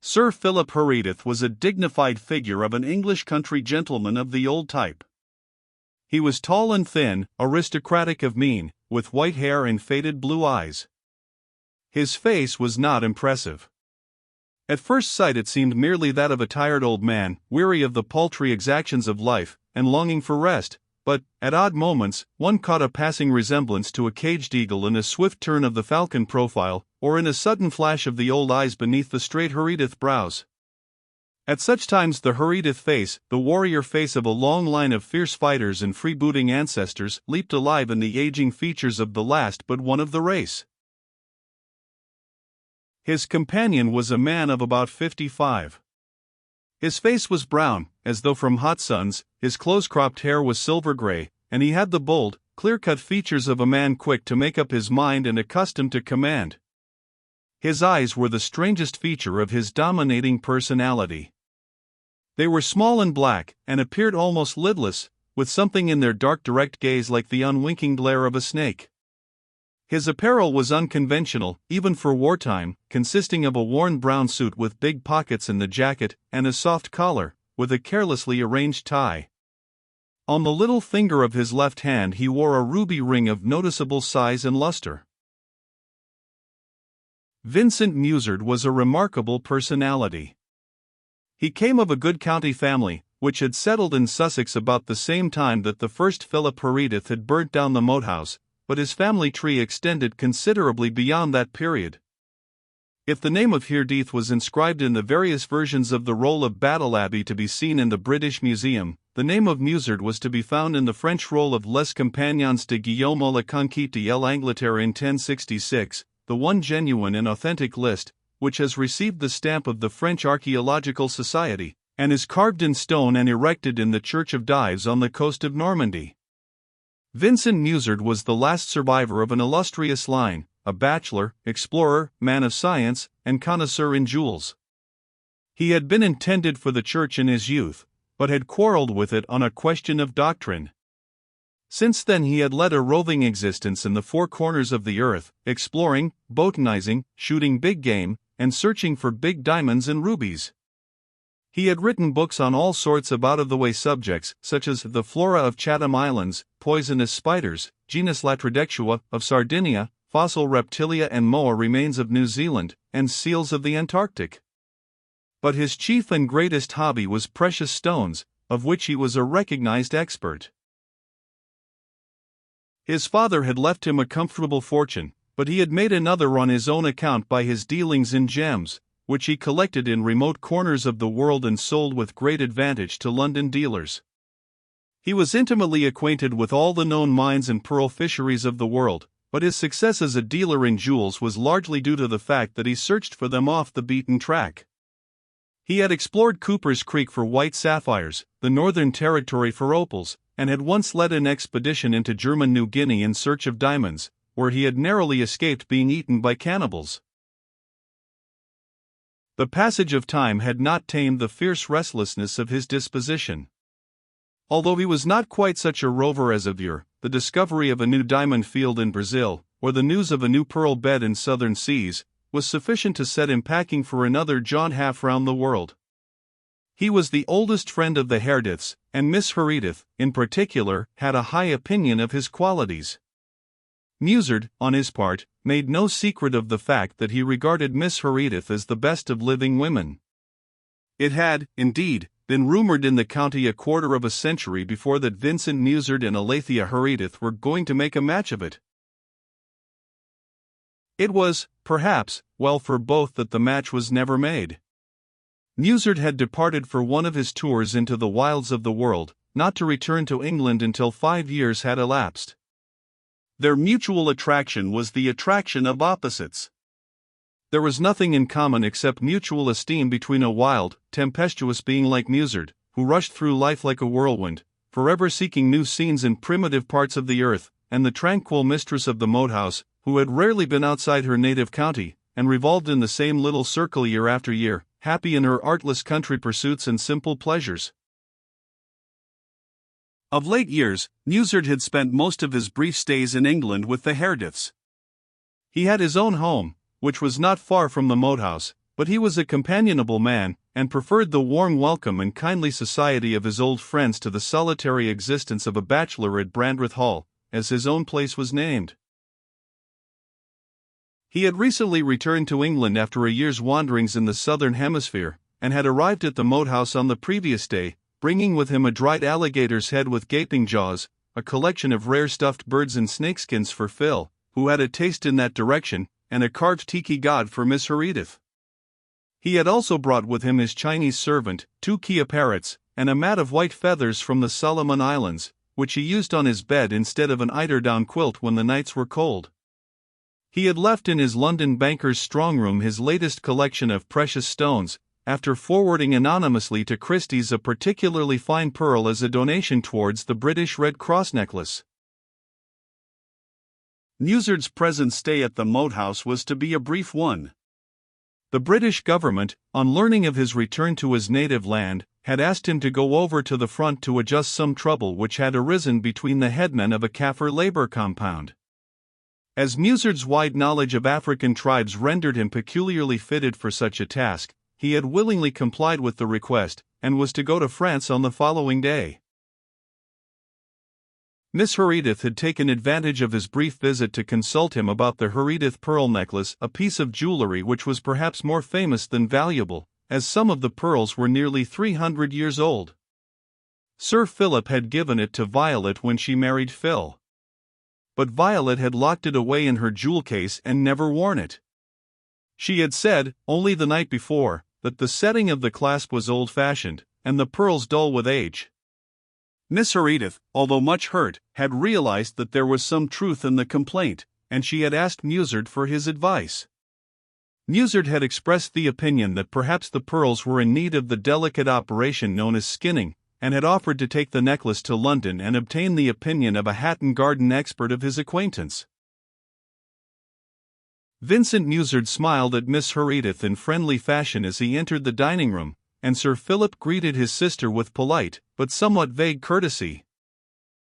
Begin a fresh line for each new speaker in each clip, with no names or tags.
Sir Philip Herodotus was a dignified figure of an English country gentleman of the old type. He was tall and thin, aristocratic of mien, with white hair and faded blue eyes. His face was not impressive. At first sight it seemed merely that of a tired old man, weary of the paltry exactions of life, and longing for rest, but, at odd moments, one caught a passing resemblance to a caged eagle in a swift turn of the falcon profile, or in a sudden flash of the old eyes beneath the straight Herodotus brows. At such times the Herodotus face, the warrior face of a long line of fierce fighters and freebooting ancestors, leaped alive in the aging features of the last but one of the race. His companion was a man of about 55. His face was brown, as though from hot suns, his close-cropped hair was silver gray, and he had the bold, clear-cut features of a man quick to make up his mind and accustomed to command. His eyes were the strangest feature of his dominating personality. They were small and black, and appeared almost lidless, with something in their dark direct gaze like the unwinking glare of a snake. His apparel was unconventional, even for wartime, consisting of a worn brown suit with big pockets in the jacket, and a soft collar, with a carelessly arranged tie. On the little finger of his left hand he wore a ruby ring of noticeable size and luster. Vincent Musard was a remarkable personality. He came of a good county family, which had settled in Sussex about the same time that the first Philip Herodotus had burnt down the moat house, but his family tree extended considerably beyond that period. If the name of Herodotus was inscribed in the various versions of the roll of Battle Abbey to be seen in the British Museum, the name of Musard was to be found in the French roll of Les Compagnons de Guillaume la Conquête de l'Angleterre in 1066, the one genuine and authentic list, which has received the stamp of the French Archaeological Society, and is carved in stone and erected in the Church of Dives on the coast of Normandy. Vincent Musard was the last survivor of an illustrious line, a bachelor, explorer, man of science, and connoisseur in jewels. He had been intended for the church in his youth, but had quarreled with it on a question of doctrine. Since then he had led a roving existence in the four corners of the earth, exploring, botanizing, shooting big game, and searching for big diamonds and rubies. He had written books on all sorts of out-of-the-way subjects, such as The Flora of Chatham Islands, Poisonous Spiders, Genus Latrodectua of Sardinia, Fossil Reptilia and Moa Remains of New Zealand, and Seals of the Antarctic. But his chief and greatest hobby was precious stones, of which he was a recognized expert. His father had left him a comfortable fortune, but he had made another on his own account by his dealings in gems, which he collected in remote corners of the world and sold with great advantage to London dealers. He was intimately acquainted with all the known mines and pearl fisheries of the world, but his success as a dealer in jewels was largely due to the fact that he searched for them off the beaten track. He had explored Cooper's Creek for white sapphires, the Northern Territory for opals, and had once led an expedition into German New Guinea in search of diamonds, where he had narrowly escaped being eaten by cannibals. The passage of time had not tamed the fierce restlessness of his disposition. Although he was not quite such a rover as of yore, the discovery of a new diamond field in Brazil, or the news of a new pearl bed in southern seas, was sufficient to set him packing for another jaunt half round the world. He was the oldest friend of the Herodotus, and Miss Herodotus, in particular, had a high opinion of his qualities. Musard, on his part, made no secret of the fact that he regarded Miss Herodotus as the best of living women. It had, indeed, been rumored in the county a quarter of a century before that Vincent Musard and Alethea Herodotus were going to make a match of it. It was, perhaps, well for both that the match was never made. Musard had departed for one of his tours into the wilds of the world, not to return to England until 5 years had elapsed. Their mutual attraction was the attraction of opposites. There was nothing in common except mutual esteem between a wild, tempestuous being like Musard, who rushed through life like a whirlwind, forever seeking new scenes in primitive parts of the earth, and the tranquil mistress of the moat house, who had rarely been outside her native county, and revolved in the same little circle year after year, happy in her artless country pursuits and simple pleasures. Of late years, Musard had spent most of his brief stays in England with the Herodotus. He had his own home, which was not far from the moat house, but he was a companionable man, and preferred the warm welcome and kindly society of his old friends to the solitary existence of a bachelor at Brandreth Hall, as his own place was named. He had recently returned to England after a year's wanderings in the southern hemisphere, and had arrived at the Moat House on the previous day, bringing with him a dried alligator's head with gaping jaws, a collection of rare stuffed birds and snakeskins for Phil, who had a taste in that direction, and a carved tiki god for Miss Herodotus. He had also brought with him his Chinese servant, 2 Kia parrots, and a mat of white feathers from the Solomon Islands, which he used on his bed instead of an eiderdown quilt when the nights were cold. He had left in his London banker's strong room his latest collection of precious stones, after forwarding anonymously to Christie's a particularly fine pearl as a donation towards the British Red Cross necklace. Musard's present stay at the Moat House was to be a brief one. The British government, on learning of his return to his native land, had asked him to go over to the front to adjust some trouble which had arisen between the headmen of a Kaffir labor compound. As Musard's wide knowledge of African tribes rendered him peculiarly fitted for such a task, he had willingly complied with the request, and was to go to France on the following day. Miss Herodotus had taken advantage of his brief visit to consult him about the Herodotus pearl necklace, a piece of jewelry which was perhaps more famous than valuable, as some of the pearls were nearly 300 years old. Sir Philip had given it to Violet when she married Phil. But Violet had locked it away in her jewel case and never worn it. She had said, only the night before, that the setting of the clasp was old-fashioned, and the pearls dull with age. Miss Herodotus, although much hurt, had realized that there was some truth in the complaint, and she had asked Musard for his advice. Musard had expressed the opinion that perhaps the pearls were in need of the delicate operation known as skinning, and had offered to take the necklace to London and obtain the opinion of a Hatton Garden expert of his acquaintance. Vincent Musard smiled at Miss Herodotus in friendly fashion as he entered the dining room, and Sir Philip greeted his sister with polite, but somewhat vague courtesy.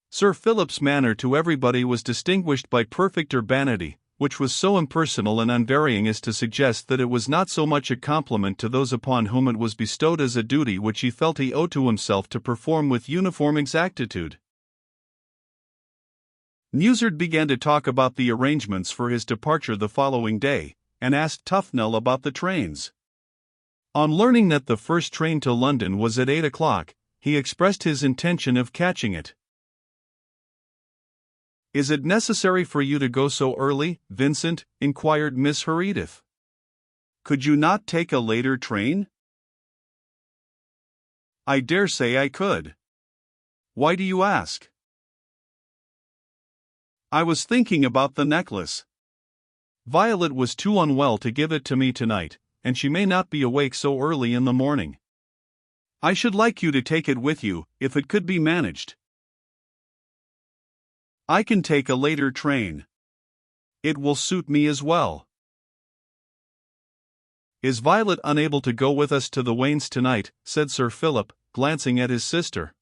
Sir Philip's manner to everybody was distinguished by perfect urbanity, which was so impersonal and unvarying as to suggest that it was not so much a compliment to those upon whom it was bestowed as a duty which he felt he owed to himself to perform with uniform exactitude. Musard began to talk about the arrangements for his departure the following day, and asked Tufnell about the trains. On learning that the first train to London was at 8 o'clock, he expressed his intention of catching it. "Is it necessary for you to go so early, Vincent?" inquired Miss Herodotus. "Could you not take a later train?" "I dare say I could. Why do you ask?" "I was thinking about the necklace. Violet was too unwell to give it to me tonight, and she may not be awake so early in the morning. I should like you to take it with you, if it could be managed." "I can take a later train. It will suit me as well." "Is Violet unable to go with us to the Wains tonight?" said Sir Philip, glancing at his sister.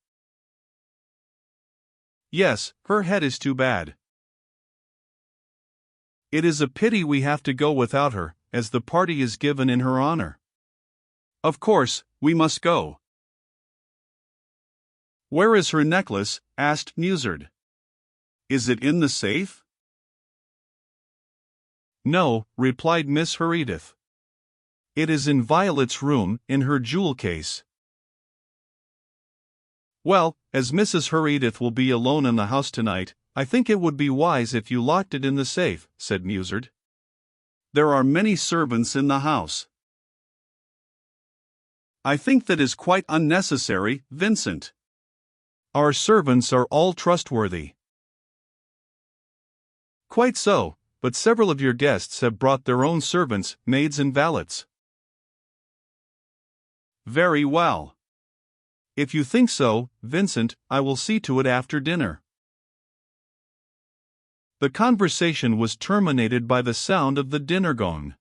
"Yes, her head is too bad. It is a pity we have to go without her, as the party is given in her honor. Of course, we must go." "Where is her necklace?" asked Musard. "Is it in the safe?" "No," replied Miss Herodotus. "It is in Violet's room, in her jewel case." "Well, as Mrs. Herodotus will be alone in the house tonight, I think it would be wise if you locked it in the safe," said Musard. "There are many servants in the house." "I think that is quite unnecessary, Vincent. Our servants are all trustworthy." "Quite so, but several of your guests have brought their own servants, maids and valets." "Very well. If you think so, Vincent, I will see to it after dinner." The conversation was terminated by the sound of the dinner gong.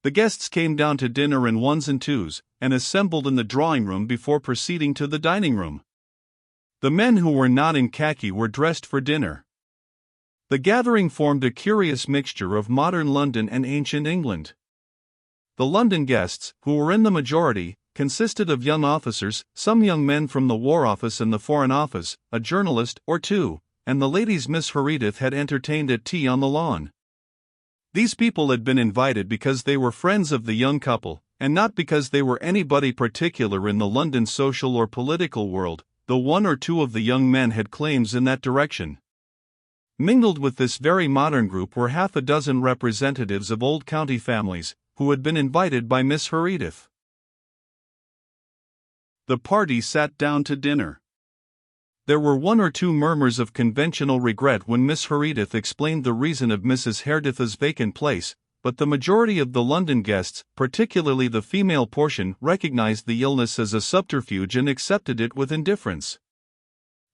The guests came down to dinner in ones and twos, and assembled in the drawing room before proceeding to the dining room. The men who were not in khaki were dressed for dinner. The gathering formed a curious mixture of modern London and ancient England. The London guests, who were in the majority, consisted of young officers, some young men from the War Office and the Foreign Office, a journalist or two, and the ladies Miss Herodotus had entertained at tea on the lawn. These people had been invited because they were friends of the young couple, and not because they were anybody particular in the London social or political world, though one or two of the young men had claims in that direction. Mingled with this very modern group were half a dozen representatives of old county families, who had been invited by Miss Herodotus. The party sat down to dinner. There were one or two murmurs of conventional regret when Miss Herodotus explained the reason of Mrs. Herodotus's vacant place, but the majority of the London guests, particularly the female portion, recognized the illness as a subterfuge and accepted it with indifference.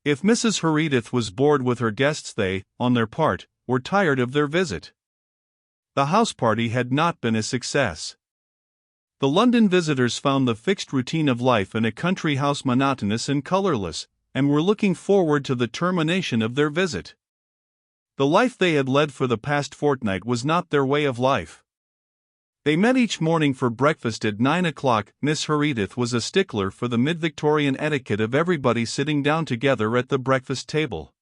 If Mrs. Herodotus was bored with her guests, they, on their part, were tired of their visit. The house party had not been a success. The London visitors found the fixed routine of life in a country house monotonous and colorless, and were looking forward to the termination of their visit. The life they had led for the past fortnight was not their way of life. They met each morning for breakfast at 9 o'clock. Miss Herodotus was a stickler for the mid-Victorian etiquette of everybody sitting down together at the breakfast table.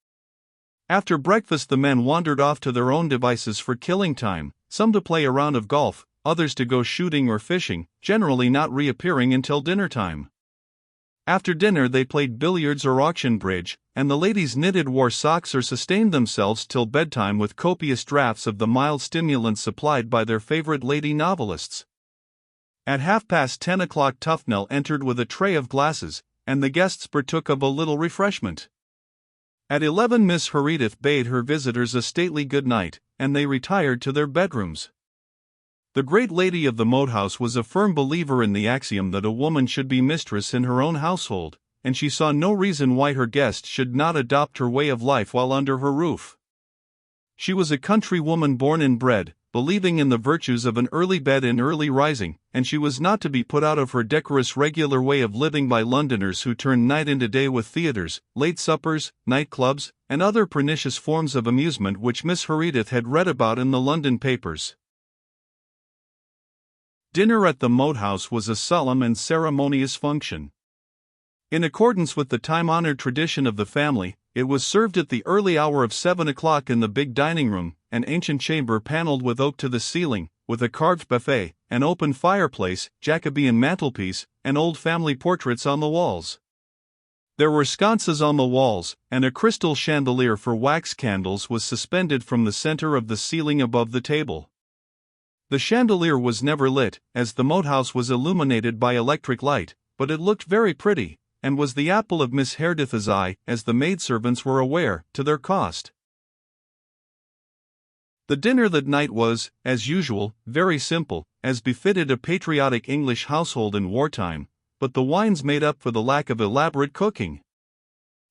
After breakfast the men wandered off to their own devices for killing time, some to play a round of golf, others to go shooting or fishing, generally not reappearing until dinner time. After dinner they played billiards or auction bridge, and the ladies knitted, wore socks, or sustained themselves till bedtime with copious draughts of the mild stimulants supplied by their favorite lady novelists. At 10:30 Tuffnell entered with a tray of glasses, and the guests partook of a little refreshment. At 11 Miss Herodotus bade her visitors a stately good night, and they retired to their bedrooms. The great lady of the Moat House was a firm believer in the axiom that a woman should be mistress in her own household, and she saw no reason why her guests should not adopt her way of life while under her roof. She was a country woman born and bred, believing in the virtues of an early bed and early rising, and she was not to be put out of her decorous regular way of living by Londoners who turned night into day with theatres, late suppers, night clubs, and other pernicious forms of amusement which Miss Herodotus had read about in the London papers. Dinner at the Moat House was a solemn and ceremonious function. In accordance with the time-honored tradition of the family, it was served at the early hour of 7 o'clock in the big dining room, an ancient chamber paneled with oak to the ceiling, with a carved buffet, an open fireplace, Jacobean mantelpiece, and old family portraits on the walls. There were sconces on the walls, and a crystal chandelier for wax candles was suspended from the center of the ceiling above the table. The chandelier was never lit, as the Moat House was illuminated by electric light, but it looked very pretty, and was the apple of Miss Herodotus's eye, as the maidservants were aware, to their cost. The dinner that night was, as usual, very simple, as befitted a patriotic English household in wartime, but the wines made up for the lack of elaborate cooking.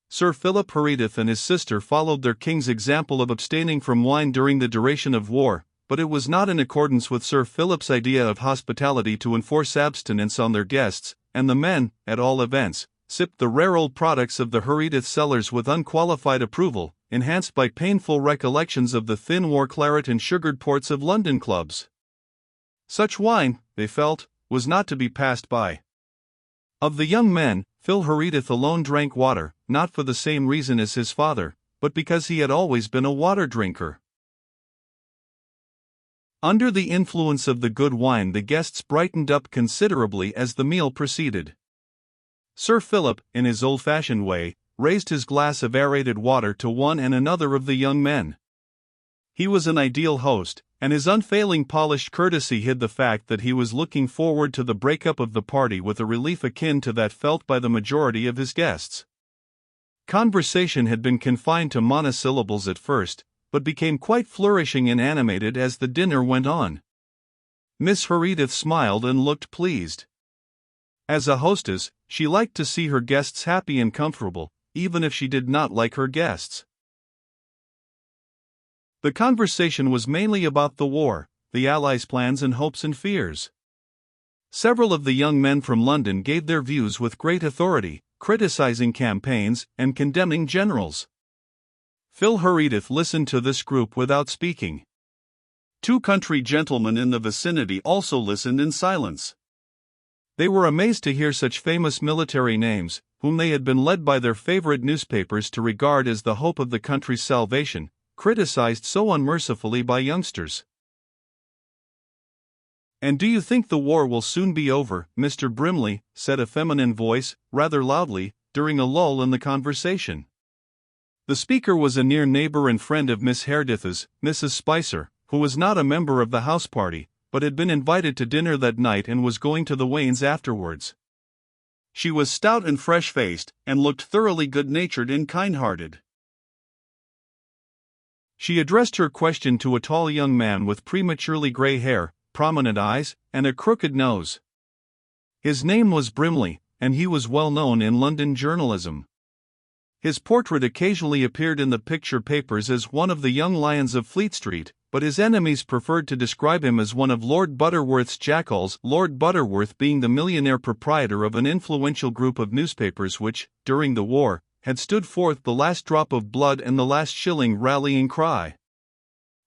Sir Philip Herodotus and his sister followed their king's example of abstaining from wine during the duration of war, but it was not in accordance with Sir Philip's idea of hospitality to enforce abstinence on their guests, and the men, at all events, sipped the rare old products of the Herodotus cellars with unqualified approval, enhanced by painful recollections of the thin war claret and sugared ports of London clubs. Such wine, they felt, was not to be passed by. Of the young men, Phil Herodotus alone drank water, not for the same reason as his father, but because he had always been a water drinker. Under the influence of the good wine the guests brightened up considerably as the meal proceeded. Sir Philip, in his old-fashioned way, raised his glass of aerated water to one and another of the young men. He was an ideal host, and his unfailing polished courtesy hid the fact that he was looking forward to the breakup of the party with a relief akin to that felt by the majority of his guests. Conversation had been confined to monosyllables at first, but became quite flourishing and animated as the dinner went on. Miss Herodotus smiled and looked pleased. As a hostess, she liked to see her guests happy and comfortable, even if she did not like her guests. The conversation was mainly about the war, the Allies' plans and hopes and fears. Several of the young men from London gave their views with great authority, criticizing campaigns and condemning generals. Phil Herodotus listened to this group without speaking. Two country gentlemen in the vicinity also listened in silence. They were amazed to hear such famous military names, whom they had been led by their favorite newspapers to regard as the hope of the country's salvation, criticized so unmercifully by youngsters. "And do you think the war will soon be over, Mr. Brimley?" said a feminine voice, rather loudly, during a lull in the conversation. The speaker was a near neighbor and friend of Miss Herodotus, Mrs. Spicer, who was not a member of the house party, but had been invited to dinner that night and was going to the Waynes afterwards. She was stout and fresh-faced, and looked thoroughly good-natured and kind-hearted. She addressed her question to a tall young man with prematurely gray hair, prominent eyes, and a crooked nose. His name was Brimley, and he was well known in London journalism. His portrait occasionally appeared in the picture papers as one of the young lions of Fleet Street, but his enemies preferred to describe him as one of Lord Butterworth's jackals, Lord Butterworth being the millionaire proprietor of an influential group of newspapers which, during the war, had stood forth the last drop of blood and the last shilling rallying cry.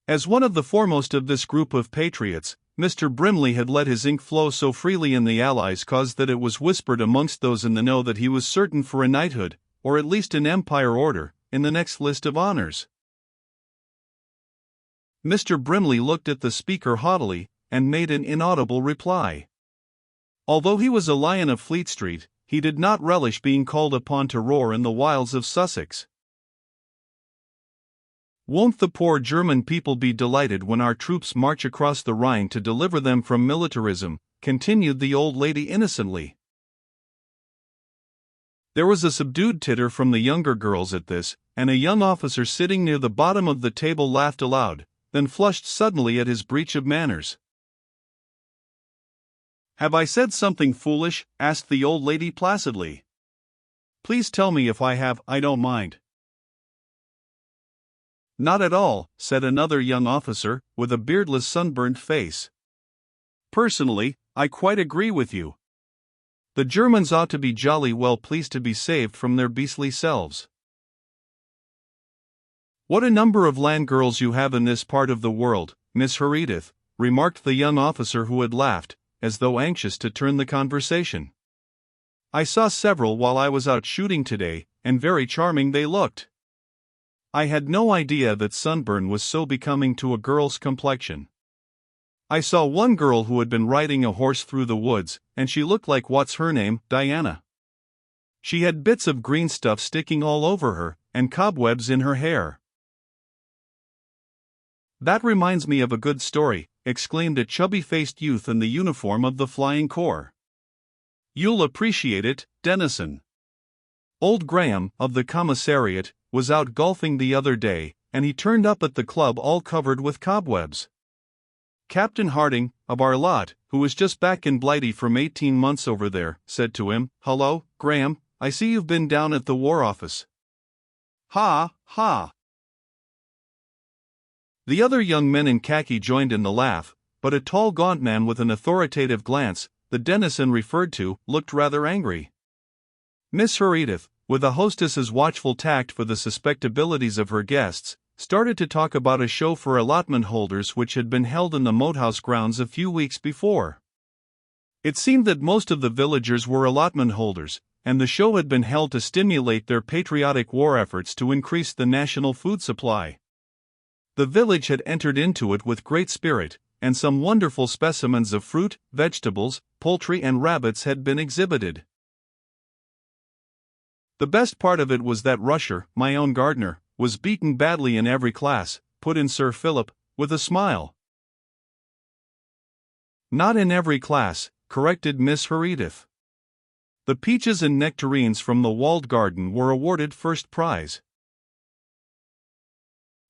As one of the foremost of this group of patriots, Mr. Brimley had let his ink flow so freely in the Allies' cause that it was whispered amongst those in the know that he was certain for a knighthood, or at least an Empire Order, in the next list of honors. Mr. Brimley looked at the speaker haughtily, and made an inaudible reply. Although he was a lion of Fleet Street, he did not relish being called upon to roar in the wilds of Sussex. "Won't the poor German people be delighted when our troops march across the Rhine to deliver them from militarism?" continued the old lady innocently. There was a subdued titter from the younger girls at this, and a young officer sitting near the bottom of the table laughed aloud, then flushed suddenly at his breach of manners. "Have I said something foolish?" asked the old lady placidly. "Please tell me if I have, I don't mind." "Not at all," said another young officer, with a beardless sunburnt face. "Personally, I quite agree with you. The Germans ought to be jolly well pleased to be saved from their beastly selves." "What a number of land girls you have in this part of the world, Miss Herodotus," remarked the young officer who had laughed, as though anxious to turn the conversation. "I saw several while I was out shooting today, and very charming they looked. I had no idea that sunburn was so becoming to a girl's complexion. I saw one girl who had been riding a horse through the woods, and she looked like what's her name, Diana. She had bits of green stuff sticking all over her, and cobwebs in her hair." "That reminds me of a good story," exclaimed a chubby-faced youth in the uniform of the Flying Corps. "You'll appreciate it, Dennison. Old Graham, of the commissariat, was out golfing the other day, and he turned up at the club all covered with cobwebs. Captain Harding, of our lot, who was just back in Blighty from 18 months over there, said to him, 'Hullo, Graham, I see you've been down at the War Office.' Ha, ha." The other young men in khaki joined in the laugh, but a tall gaunt man with an authoritative glance, the Dennison referred to, looked rather angry. Miss Herodotus, with a hostess's watchful tact for the susceptibilities of her guests, started to talk about a show for allotment holders which had been held in the Moathouse grounds a few weeks before. It seemed that most of the villagers were allotment holders, and the show had been held to stimulate their patriotic war efforts to increase the national food supply. The village had entered into it with great spirit, and some wonderful specimens of fruit, vegetables, poultry and rabbits had been exhibited. "The best part of it was that Rusher, my own gardener, was beaten badly in every class," put in Sir Philip, with a smile. "Not in every class," corrected Miss Herodotus. "The peaches and nectarines from the walled garden were awarded first prize."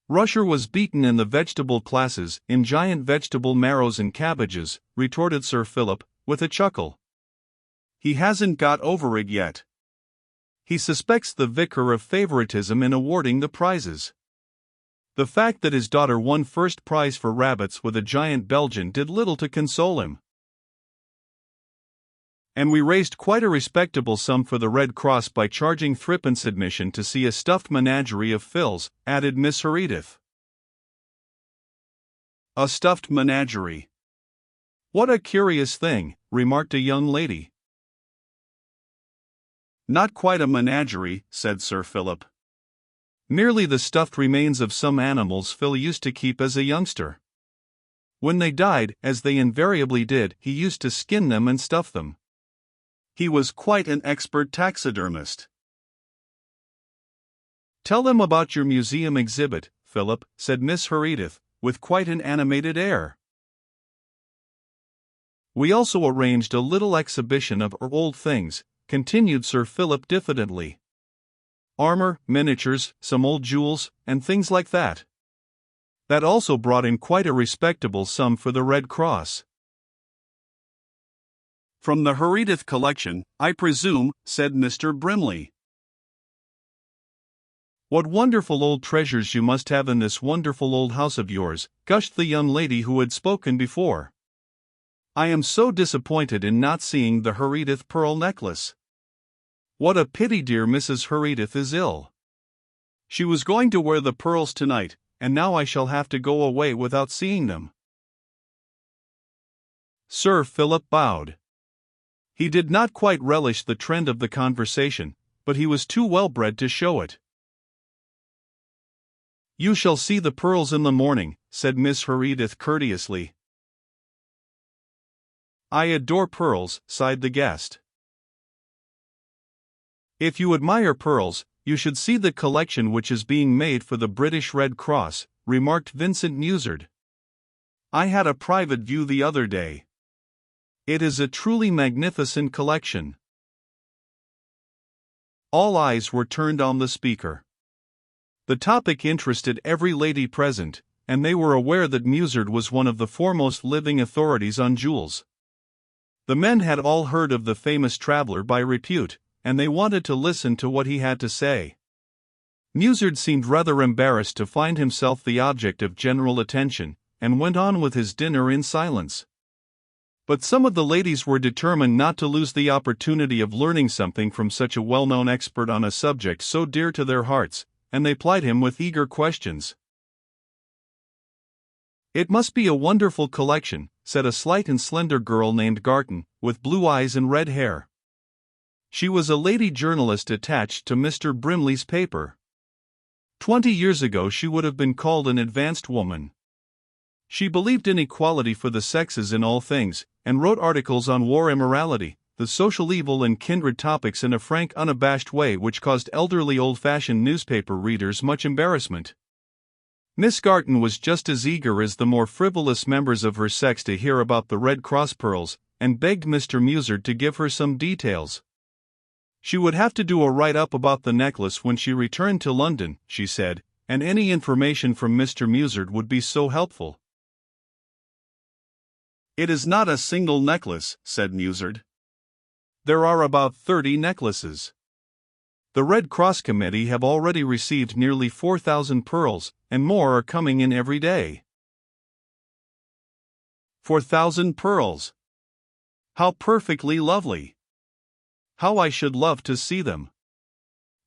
"Rusher was beaten in the vegetable classes, in giant vegetable marrows and cabbages," retorted Sir Philip, with a chuckle. "He hasn't got over it yet. He suspects the vicar of favoritism in awarding the prizes. The fact that his daughter won first prize for rabbits with a giant Belgian did little to console him. And we raised quite a respectable sum for the Red Cross by charging threepence admission to see a stuffed menagerie of Phil's," added Miss Herodotus. A stuffed menagerie. What a curious thing, remarked a young lady. Not quite a menagerie, said Sir Philip. Merely the stuffed remains of some animals Phil used to keep as a youngster. When they died, as they invariably did, he used to skin them and stuff them. He was quite an expert taxidermist. Tell them about your museum exhibit, Philip, said Miss Herodotus, with quite an animated air. We also arranged a little exhibition of old things, continued Sir Philip diffidently. Armor, miniatures, some old jewels, and things like that. That also brought in quite a respectable sum for the Red Cross. From the Herodotus collection, I presume, said Mr. Brimley. What wonderful old treasures you must have in this wonderful old house of yours, gushed the young lady who had spoken before. I am so disappointed in not seeing the Herodotus pearl necklace. What a pity dear Mrs. Herodotus is ill. She was going to wear the pearls tonight, and now I shall have to go away without seeing them. Sir Philip bowed. He did not quite relish the trend of the conversation, but he was too well-bred to show it. You shall see the pearls in the morning, said Miss Herodotus courteously. I adore pearls, sighed the guest. If you admire pearls, you should see the collection which is being made for the British Red Cross, remarked Vincent Musard. I had a private view the other day. It is a truly magnificent collection. All eyes were turned on the speaker. The topic interested every lady present, and they were aware that Musard was one of the foremost living authorities on jewels. The men had all heard of the famous traveler by repute, and they wanted to listen to what he had to say. Musard seemed rather embarrassed to find himself the object of general attention, and went on with his dinner in silence. But some of the ladies were determined not to lose the opportunity of learning something from such a well-known expert on a subject so dear to their hearts, and they plied him with eager questions. It must be a wonderful collection, said a slight and slender girl named Garton, with blue eyes and red hair. She was a lady journalist attached to Mr. Brimley's paper. 20 years ago she would have been called an advanced woman. She believed in equality for the sexes in all things, and wrote articles on war, immorality, the social evil and kindred topics in a frank, unabashed way which caused elderly old-fashioned newspaper readers much embarrassment. Miss Garton was just as eager as the more frivolous members of her sex to hear about the Red Cross pearls, and begged Mr. Musard to give her some details. She would have to do a write-up about the necklace when she returned to London, she said, and any information from Mr. Musard would be so helpful. It is not a single necklace, said Musard. There are about 30 necklaces. The Red Cross Committee have already received nearly 4,000 pearls, and more are coming in every day. 4,000 pearls! How perfectly lovely! How I should love to see them!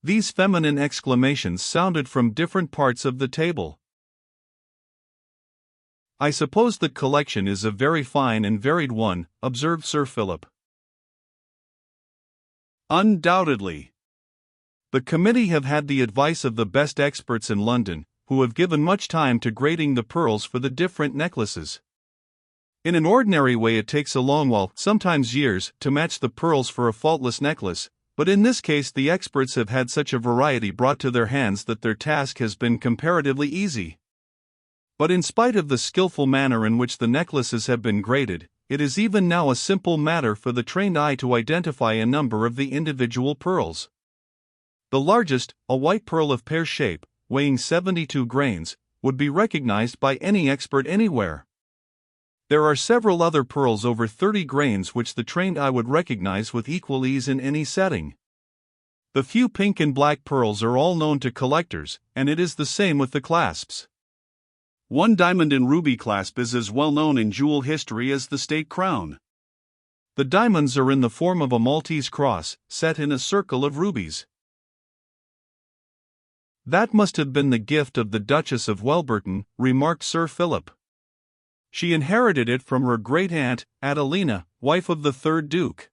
These feminine exclamations sounded from different parts of the table. I suppose the collection is a very fine and varied one, observed Sir Philip. Undoubtedly. The committee have had the advice of the best experts in London, who have given much time to grading the pearls for the different necklaces. In an ordinary way it takes a long while, sometimes years, to match the pearls for a faultless necklace, but in this case the experts have had such a variety brought to their hands that their task has been comparatively easy. But in spite of the skillful manner in which the necklaces have been graded, it is even now a simple matter for the trained eye to identify a number of the individual pearls. The largest, a white pearl of pear shape, weighing 72 grains, would be recognized by any expert anywhere. There are several other pearls over 30 grains which the trained eye would recognize with equal ease in any setting. The few pink and black pearls are all known to collectors, and it is the same with the clasps. One diamond and ruby clasp is as well known in jewel history as the state crown. The diamonds are in the form of a Maltese cross, set in a circle of rubies. That must have been the gift of the Duchess of Welburton, remarked Sir Philip. She inherited it from her great-aunt, Adelina, wife of the third Duke.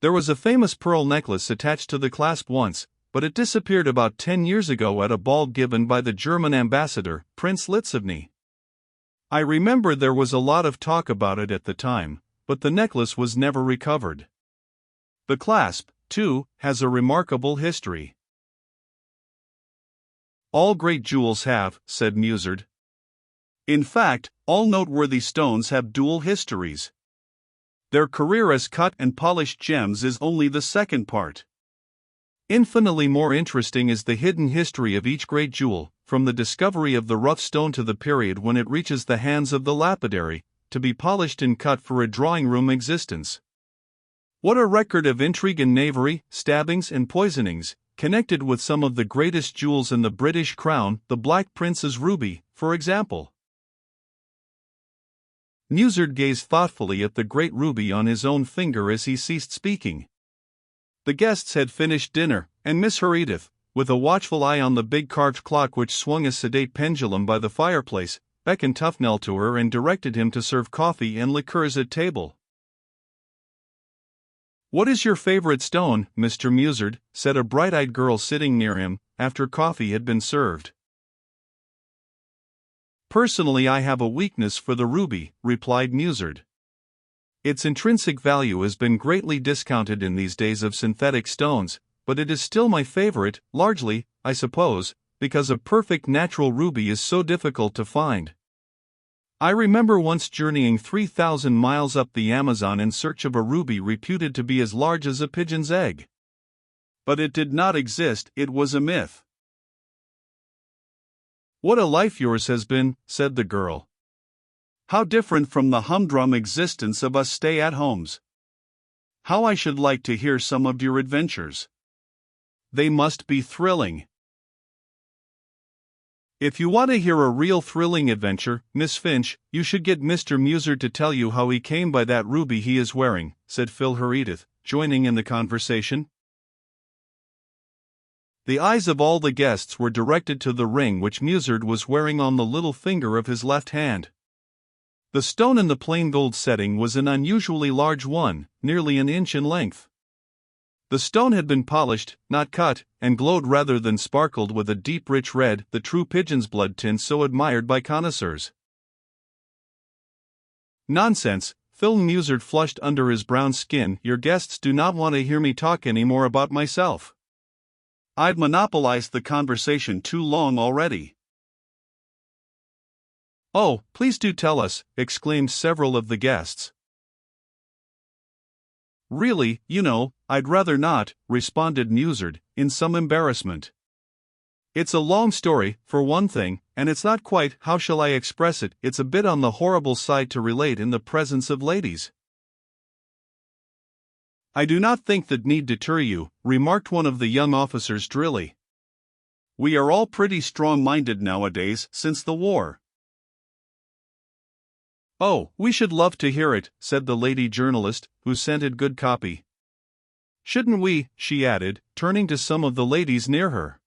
There was a famous pearl necklace attached to the clasp once, but it disappeared about 10 years ago at a ball given by the German ambassador, Prince Litzivny. I remember there was a lot of talk about it at the time, but the necklace was never recovered. The clasp, too, has a remarkable history. All great jewels have, said Musard. In fact, all noteworthy stones have dual histories. Their career as cut and polished gems is only the second part. Infinitely more interesting is the hidden history of each great jewel, from the discovery of the rough stone to the period when it reaches the hands of the lapidary, to be polished and cut for a drawing-room existence. What a record of intrigue and knavery, stabbings and poisonings, connected with some of the greatest jewels in the British crown, the Black Prince's ruby, for example. Musard gazed thoughtfully at the great ruby on his own finger as he ceased speaking. The guests had finished dinner, and Miss Herodotus, with a watchful eye on the big carved clock which swung a sedate pendulum by the fireplace, beckoned Tufnell to her and directed him to serve coffee and liqueurs at table. "What is your favorite stone, Mr. Musard?" said a bright-eyed girl sitting near him, after coffee had been served. "Personally, I have a weakness for the ruby," replied Musard. "Its intrinsic value has been greatly discounted in these days of synthetic stones, but it is still my favorite, largely, I suppose, because a perfect natural ruby is so difficult to find. I remember once journeying 3,000 miles up the Amazon in search of a ruby reputed to be as large as a pigeon's egg. But it did not exist, it was a myth." "What a life yours has been," said the girl. "How different from the humdrum existence of us stay-at-homes. How I should like to hear some of your adventures. They must be thrilling." "If you want to hear a real thrilling adventure, Miss Finch, you should get Mr. Musard to tell you how he came by that ruby he is wearing," said Phil Herodotus, joining in the conversation. The eyes of all the guests were directed to the ring which Musard was wearing on the little finger of his left hand. The stone in the plain gold setting was an unusually large one, nearly an inch in length. The stone had been polished, not cut, and glowed rather than sparkled with a deep rich red, the true pigeon's blood tint so admired by connoisseurs. "Nonsense," Phil Musard flushed under his brown skin. "Your guests do not want to hear me talk any more about myself. I've monopolized the conversation too long already." "Oh, please do tell us," exclaimed several of the guests. "Really, you know, I'd rather not," responded Musard, in some embarrassment. "It's a long story, for one thing, and it's not quite, how shall I express it, it's a bit on the horrible side to relate in the presence of ladies." "I do not think that need deter you," remarked one of the young officers drily. "We are all pretty strong-minded nowadays, since the war." "Oh, we should love to hear it," said the lady journalist, who scented good copy. "Shouldn't we?" she added, turning to some of the ladies near her.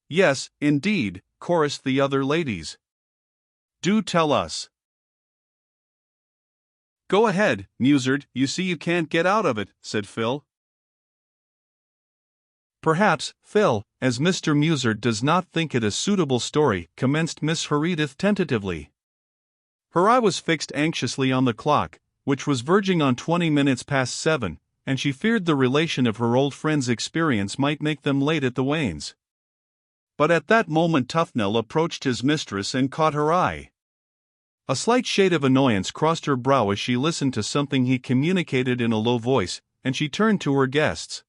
"Yes, indeed," chorused the other ladies. "Do tell us." "Go ahead, Musard, you see you can't get out of it," said Phil. "Perhaps, Phil, as Mr. Musard does not think it a suitable story," commenced Miss Herodotus tentatively. Her eye was fixed anxiously on the clock, which was verging on 20 minutes past 7, and she feared the relation of her old friend's experience might make them late at the wains. But at that moment Tufnell approached his mistress and caught her eye. A slight shade of annoyance crossed her brow as she listened to something he communicated in a low voice, and she turned to her guests.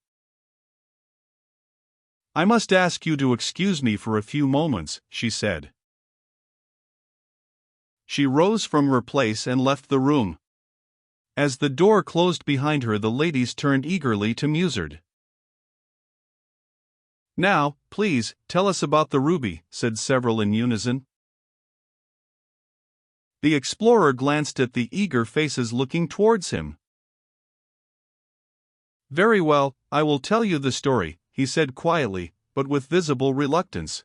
"I must ask you to excuse me for a few moments," she said. She rose from her place and left the room. As the door closed behind her, the ladies turned eagerly to Musard. "Now, please, tell us about the ruby," said several in unison. The explorer glanced at the eager faces looking towards him. "Very well, I will tell you the story," he said quietly, but with visible reluctance.